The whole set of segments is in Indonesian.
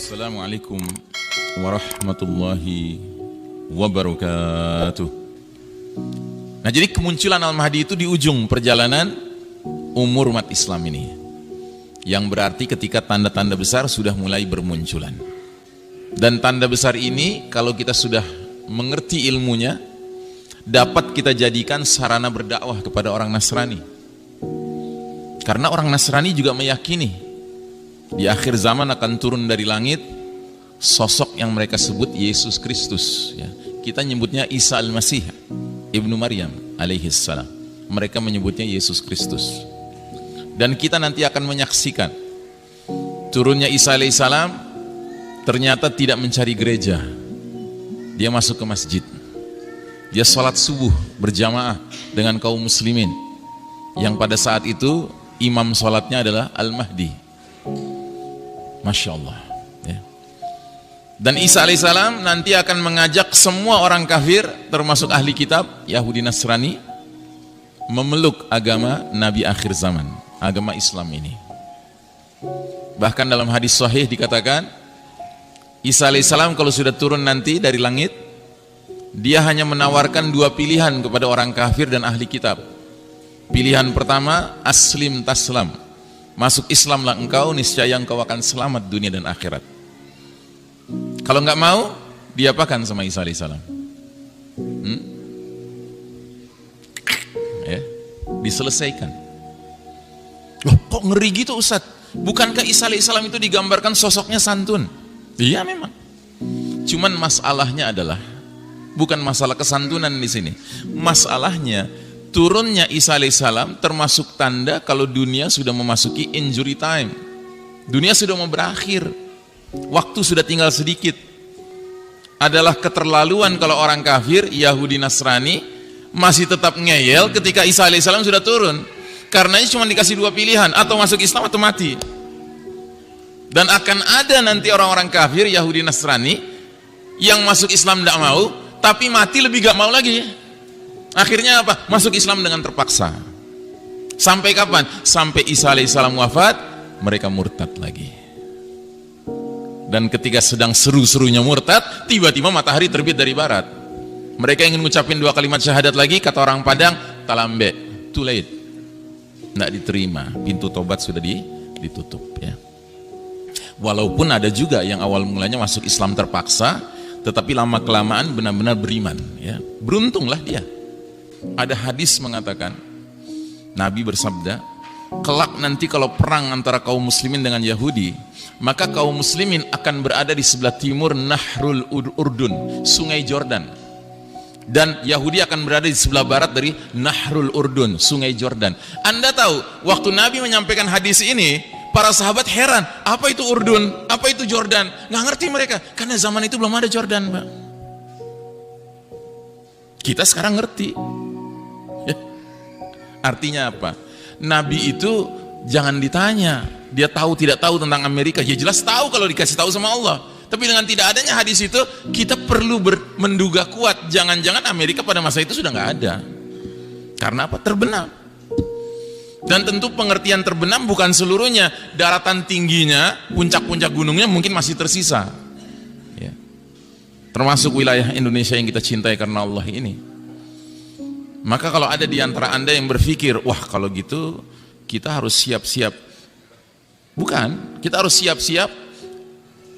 Assalamualaikum warahmatullahi wabarakatuh. Nah, jadi kemunculan Al-Mahdi itu di ujung perjalanan umur umat Islam ini, yang berarti ketika tanda-tanda besar sudah mulai bermunculan. Dan tanda besar ini kalau kita sudah mengerti ilmunya, dapat kita jadikan sarana berdakwah kepada orang Nasrani. Karena orang Nasrani juga meyakini di akhir zaman akan turun dari langit sosok yang mereka sebut Yesus Kristus, ya. Kita nyebutnya Isa Al-Masih Ibnu Maryam alaihi salam. Mereka menyebutnya Yesus Kristus. Dan kita nanti akan menyaksikan turunnya Isa alaihi salam. Ternyata tidak mencari gereja, dia masuk ke masjid, dia sholat subuh berjamaah dengan kaum muslimin, yang pada saat itu imam sholatnya adalah Al-Mahdi. Masya Allah, ya. Dan Isa alaihissalam nanti akan mengajak semua orang kafir, termasuk ahli kitab Yahudi Nasrani, memeluk agama Nabi akhir zaman, agama Islam ini. Bahkan dalam hadis sahih dikatakan, Isa alaihissalam kalau sudah turun nanti dari langit, dia hanya menawarkan dua pilihan kepada orang kafir dan ahli kitab. Pilihan pertama, aslim taslam, masuk Islamlah engkau, niscaya engkau akan selamat dunia dan akhirat. Kalau nggak mau, diapakan sama Isa alaihissalam? Ya, diselesaikan. Loh, kok ngeri gitu Ustaz? Bukankah Isa alaihissalam itu digambarkan sosoknya santun? Iya memang. Cuman masalahnya adalah bukan masalah kesantunan di sini. Masalahnya turunnya Isa alaihissalam termasuk tanda kalau dunia sudah memasuki injury time. Dunia sudah mau berakhir, waktu sudah tinggal sedikit. Adalah keterlaluan kalau orang kafir, Yahudi Nasrani masih tetap ngeyel ketika Isa alaihissalam sudah turun. Karenanya cuma dikasih dua pilihan, atau masuk Islam atau mati. Dan akan ada nanti orang-orang kafir, Yahudi Nasrani, yang masuk Islam tidak mau, tapi mati lebih gak mau lagi. Akhirnya apa? Masuk Islam dengan terpaksa. Sampai kapan? Sampai Isa alaihissalam wafat, mereka murtad lagi. Dan ketika sedang seru-serunya murtad, tiba-tiba matahari terbit dari barat. Mereka ingin mengucapkan dua kalimat syahadat lagi, kata orang Padang, talambe, too late. Tidak diterima, pintu tobat sudah ditutup, ya. Walaupun ada juga yang awal mulanya masuk Islam terpaksa, tetapi lama-kelamaan benar-benar beriman, ya. Beruntunglah dia. Ada hadis mengatakan, Nabi bersabda, kelak nanti kalau perang antara kaum muslimin dengan Yahudi, maka kaum muslimin akan berada di sebelah timur Nahrul Urdun, sungai Jordan, dan Yahudi akan berada di sebelah barat dari Nahrul Urdun, sungai Jordan. Anda tahu, waktu Nabi menyampaikan hadis ini, para sahabat heran, apa itu Urdun, apa itu Jordan? Nggak ngerti mereka, karena zaman itu belum ada Jordan, Pak. Kita sekarang ngerti. Ya. Artinya apa? Nabi itu jangan ditanya, dia tahu tidak tahu tentang Amerika. Ya jelas tahu kalau dikasih tahu sama Allah. Tapi dengan tidak adanya hadis itu, kita perlu menduga kuat, jangan-jangan Amerika pada masa itu sudah nggak ada. Karena apa? Terbenam. Dan tentu pengertian terbenam bukan seluruhnya. Daratan tingginya, puncak-puncak gunungnya mungkin masih tersisa, ya. Termasuk wilayah Indonesia yang kita cintai karena Allah ini. Maka kalau ada di antara Anda yang berpikir, wah kalau gitu kita harus siap-siap. Bukan, kita harus siap-siap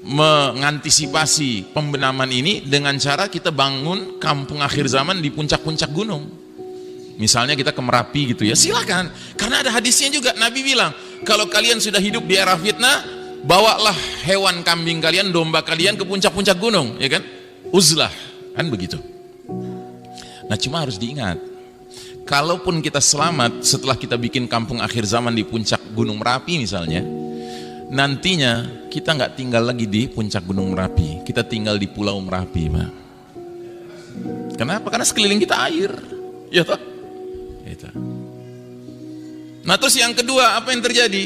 mengantisipasi pembenaman ini dengan cara kita bangun kampung akhir zaman di puncak-puncak gunung. Misalnya kita ke Merapi gitu ya, silakan. Karena ada hadisnya juga, Nabi bilang, kalau kalian sudah hidup di era fitnah, bawalah hewan kambing kalian, domba kalian ke puncak-puncak gunung, ya kan? Uzlah, kan begitu. Nah cuma harus diingat, kalaupun kita selamat setelah kita bikin kampung akhir zaman di puncak Gunung Merapi misalnya, nantinya kita nggak tinggal lagi di puncak Gunung Merapi, kita tinggal di Pulau Merapi, Pak. Kenapa? Karena sekeliling kita air, ya toh? Itu. Nah terus yang kedua, apa yang terjadi?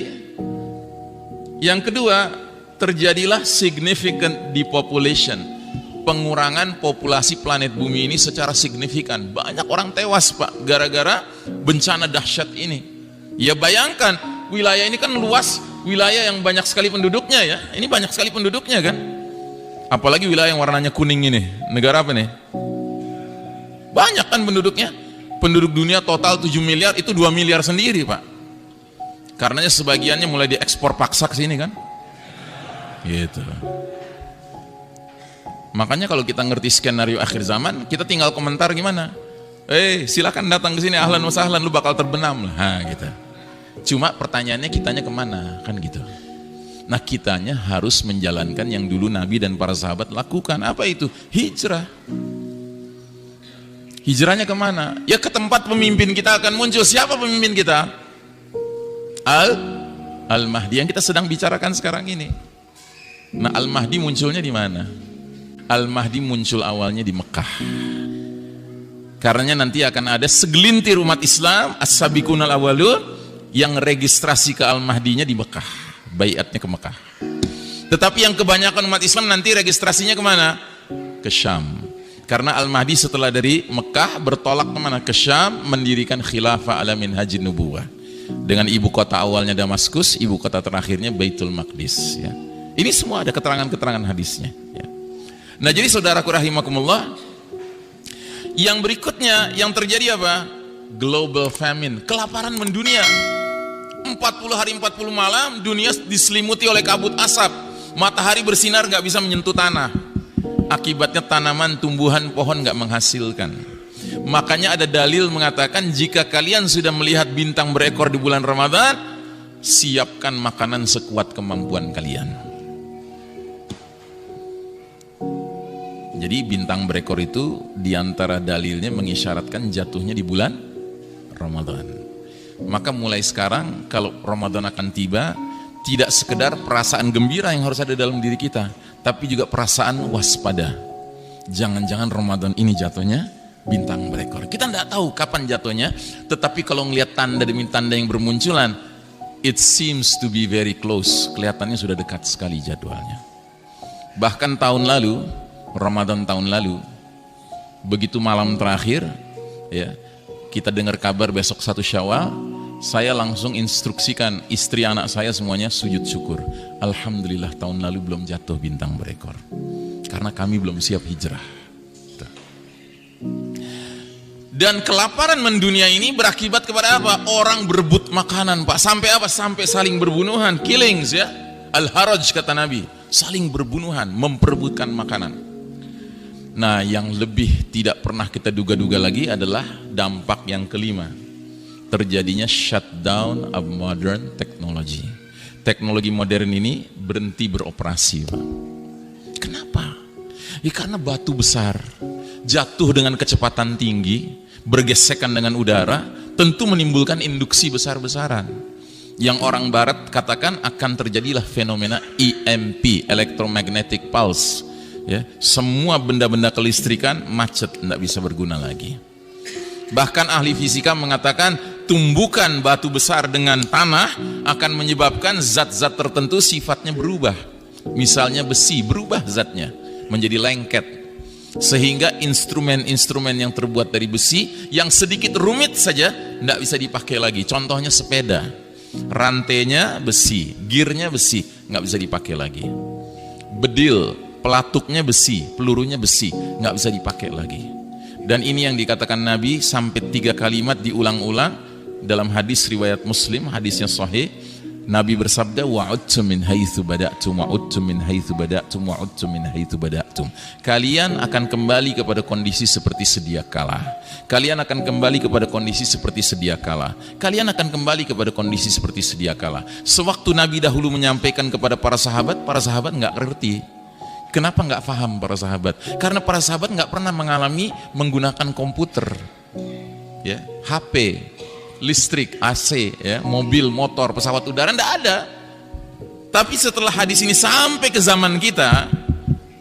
Yang kedua, terjadilah significant depopulation, pengurangan populasi planet bumi ini secara signifikan. Banyak orang tewas, Pak, gara-gara bencana dahsyat ini. Ya bayangkan, wilayah ini kan luas Wilayah yang banyak sekali penduduknya ya, ini banyak sekali penduduknya kan. Apalagi wilayah yang warnanya kuning ini, negara apa nih? Banyak kan penduduknya. Penduduk dunia total 7 miliar, itu 2 miliar sendiri Pak. Karenanya sebagiannya mulai diekspor paksa ke sini kan. Gitu. Makanya kalau kita ngerti skenario akhir zaman, kita tinggal komentar gimana? Silakan datang ke sini, ahlan wa sahlan, lu bakal terbenam lah, gitu. Cuma pertanyaannya kitanya kemana, kan gitu. Nah kitanya harus menjalankan yang dulu Nabi dan para sahabat lakukan. Apa itu? Hijrah. Hijrahnya kemana? Ya ke tempat pemimpin kita akan muncul. Siapa pemimpin kita? Al-Mahdi yang kita sedang bicarakan sekarang ini. Nah Al-Mahdi munculnya di mana? Al-Mahdi muncul awalnya di Mekah. Karenanya nanti akan ada segelintir umat Islam as-sabiqunal awwalun yang registrasi ke Al-Mahdinya di Mekah, baiatnya ke Mekah. Tetapi yang kebanyakan umat Islam nanti registrasinya kemana? Ke Syam. Karena Al-Mahdi setelah dari Mekah bertolak kemana? Ke Syam, mendirikan khilafah ala minhajin nubuwah. Dengan ibu kota awalnya Damaskus, ibu kota terakhirnya Baitul Maqdis. Ya. Ini semua ada keterangan-keterangan hadisnya. Ya. Nah jadi saudaraku rahimakumullah, yang berikutnya yang terjadi apa? Global famine, kelaparan mendunia. 40 hari 40 malam dunia diselimuti oleh kabut asap, matahari bersinar gak bisa menyentuh tanah. Akibatnya tanaman, tumbuhan, pohon gak menghasilkan. Makanya ada dalil mengatakan jika kalian sudah melihat bintang berekor di bulan Ramadan, siapkan makanan sekuat kemampuan kalian. Jadi bintang berekor itu diantara dalilnya mengisyaratkan jatuhnya di bulan Ramadan. Maka mulai sekarang kalau Ramadan akan tiba, tidak sekedar perasaan gembira yang harus ada dalam diri kita, tapi juga perasaan waspada. Jangan-jangan Ramadan ini jatuhnya bintang berekor. Kita tidak tahu kapan jatuhnya, tetapi kalau melihat tanda demi tanda yang bermunculan, it seems to be very close. Kelihatannya sudah dekat sekali jadwalnya. Bahkan tahun lalu, Ramadan tahun lalu, begitu malam terakhir, ya, kita dengar kabar besok 1 Syawal, saya langsung instruksikan istri anak saya semuanya sujud syukur. Alhamdulillah tahun lalu belum jatuh bintang berekor, karena kami belum siap hijrah. Dan kelaparan mendunia ini berakibat kepada apa? Orang berebut makanan Pak. Sampai apa? Sampai saling berbunuhan, killings ya. Al-Haraj kata Nabi, saling berbunuhan, memperebutkan makanan. Nah yang lebih tidak pernah kita duga-duga lagi adalah dampak yang kelima. Terjadinya shutdown of modern technology. Teknologi modern ini berhenti beroperasi Pak. Kenapa? Ya karena batu besar jatuh dengan kecepatan tinggi, bergesekan dengan udara, tentu menimbulkan induksi besar-besaran. Yang orang barat katakan akan terjadilah fenomena EMP, electromagnetic pulse. Ya, semua benda-benda kelistrikan macet, tidak bisa berguna lagi. Bahkan ahli fisika mengatakan tumbukan batu besar dengan tanah akan menyebabkan zat-zat tertentu sifatnya berubah. Misalnya besi berubah zatnya menjadi lengket, sehingga instrumen-instrumen yang terbuat dari besi yang sedikit rumit saja tidak bisa dipakai lagi. Contohnya sepeda, rantainya besi, gearnya besi, nggak bisa dipakai lagi. Bedil, pelatuknya besi, pelurunya besi, nggak bisa dipakai lagi. Dan ini yang dikatakan Nabi sampai 3 kalimat diulang-ulang dalam hadis riwayat Muslim, hadisnya sahih. Nabi bersabda, wa'udtum min haitsu bada'tum wa'udtum min haitsu bada'tum wa'udtum min haitsu bada'tum. Kalian akan kembali kepada kondisi seperti sedia kala. Kalian akan kembali kepada kondisi seperti sedia kala. Kalian akan kembali kepada kondisi seperti sedia kala. Sewaktu Nabi dahulu menyampaikan kepada para sahabat nggak ngerti. Kenapa nggak paham para sahabat? Karena para sahabat nggak pernah mengalami menggunakan komputer, ya, HP, listrik, AC, ya, mobil, motor, pesawat udara, nggak ada. Tapi setelah hadis ini sampai ke zaman kita,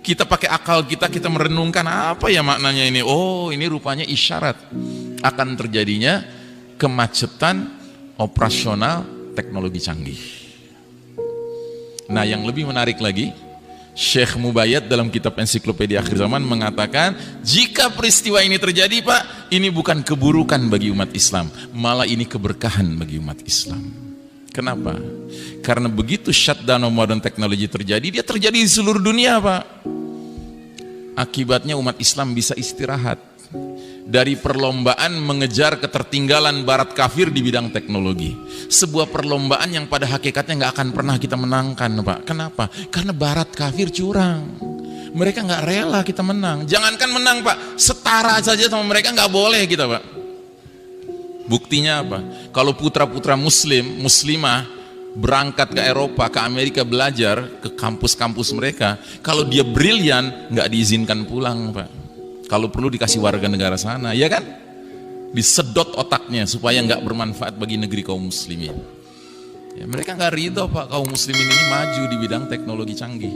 kita pakai akal kita merenungkan apa ya maknanya ini. Oh, ini rupanya isyarat akan terjadinya kemacetan operasional teknologi canggih. Nah, yang lebih menarik lagi, Syekh Mubayyad dalam kitab Ensiklopedia Akhir Zaman mengatakan, jika peristiwa ini terjadi Pak, ini bukan keburukan bagi umat Islam, malah ini keberkahan bagi umat Islam. Kenapa? Karena begitu shutdown of modern technology terjadi, dia terjadi di seluruh dunia, Pak. Akibatnya umat Islam bisa istirahat dari perlombaan mengejar ketertinggalan barat kafir di bidang teknologi. Sebuah perlombaan yang pada hakikatnya nggak akan pernah kita menangkan, Pak. Kenapa? Karena barat kafir curang. Mereka nggak rela kita menang. Jangankan menang, Pak, setara saja sama mereka nggak boleh kita, Pak. Buktinya apa? Kalau putra-putra muslim, muslimah berangkat ke Eropa, ke Amerika belajar, ke kampus-kampus mereka, kalau dia brilian nggak diizinkan pulang, Pak. Kalau perlu dikasih warga negara sana, ya kan? Disedot otaknya supaya nggak bermanfaat bagi negeri kaum muslimin. Ya, mereka nggak ridho, Pak, kaum muslimin ini maju di bidang teknologi canggih.